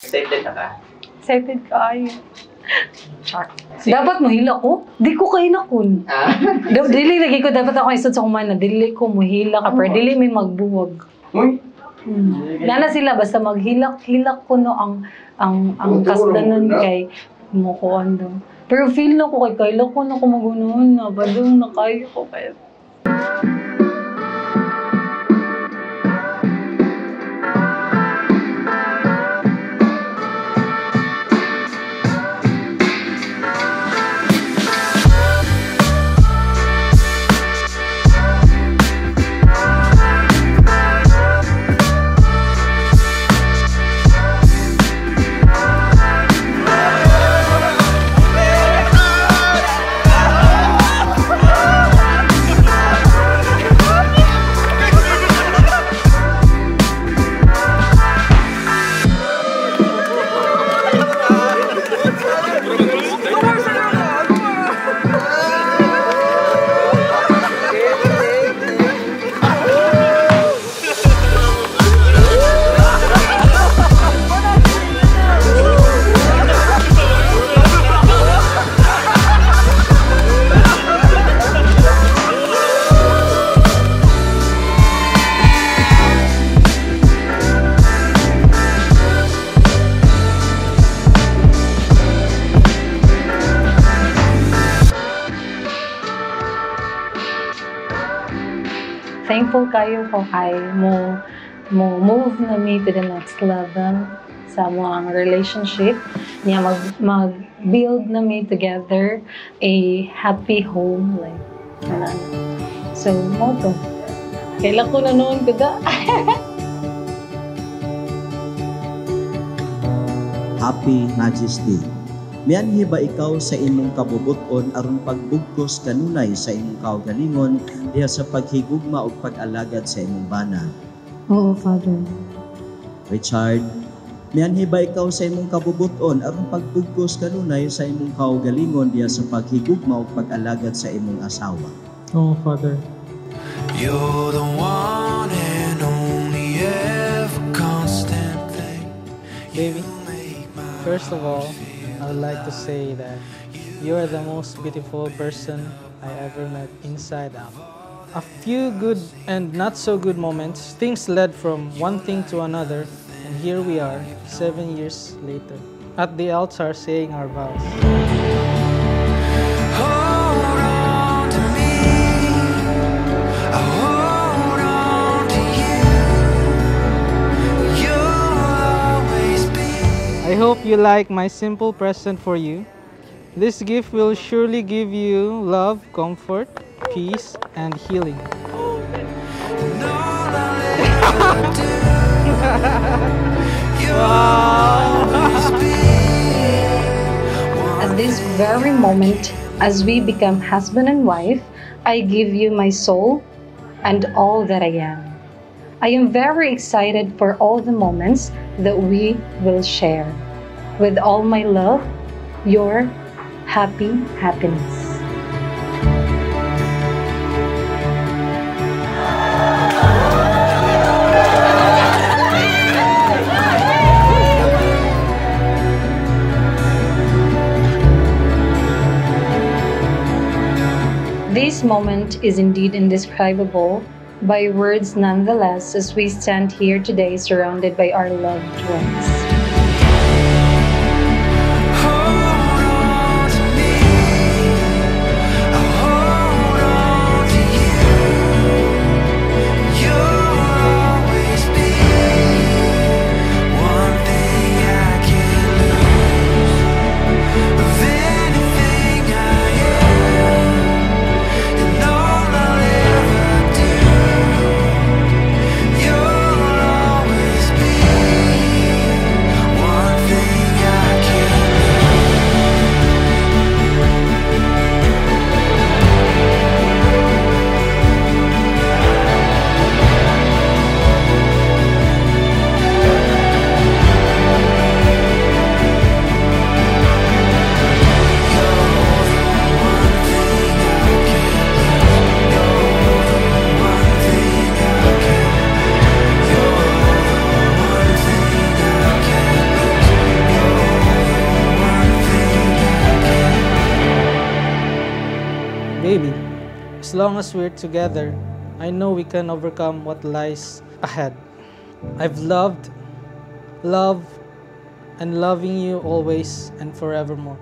Excited na ka? Excited ka ay. Dapat mahila ko? Di ko kahila kun. Dili lagi ko dapat ako isod sa kumana. Dili ko mahila ka. Pero dili may magbuwag. Uy! Nana sila basta maghilak-hilak ko no ang kasdanan kay mo ko ando. Pero feel na ko kay kaila ko na ko magunoon na badong na kayo ko kaya. Thankful kayo ko kay mo move na me to the next level sa mga relationship niya mag-build na me together a happy home like ano. So mo to kailan ko na noon kada. Happy Majesty. Mianhi ba ikaw sa imong kabubuton aron pagbugkos kanunay sa imong kaugalingon diha sa paghigugma ug pag-alagad sa imong bana? Oo, Father. Richard, mianhi ba ikaw sa imong kabubuton aron pagbugkos kanunay sa imong kaugalingon diha sa paghigugma ug pag-alagad sa imong asawa? Oo, Father. You're the one and only ever constant thing. Baby, first of all, I would like to say that you are the most beautiful person I ever met inside out. A few good and not so good moments, things led from one thing to another, and here we are, 7 years later, at the altar saying our vows. Hold on to me. I hold on to you. You'll always be. I hope you like my simple present for you. This gift will surely give you love, comfort, peace, and healing. And all I'll ever do. You'll always be. At this very moment, as we become husband and wife, I give you my soul and all that I am. I am very excited for all the moments that we will share. With all my love, your happiness. This moment is indeed indescribable by words nonetheless as we stand here today surrounded by our loved ones. Baby, as long as we're together, I know we can overcome what lies ahead. I've loved, love, and loving you always and forevermore.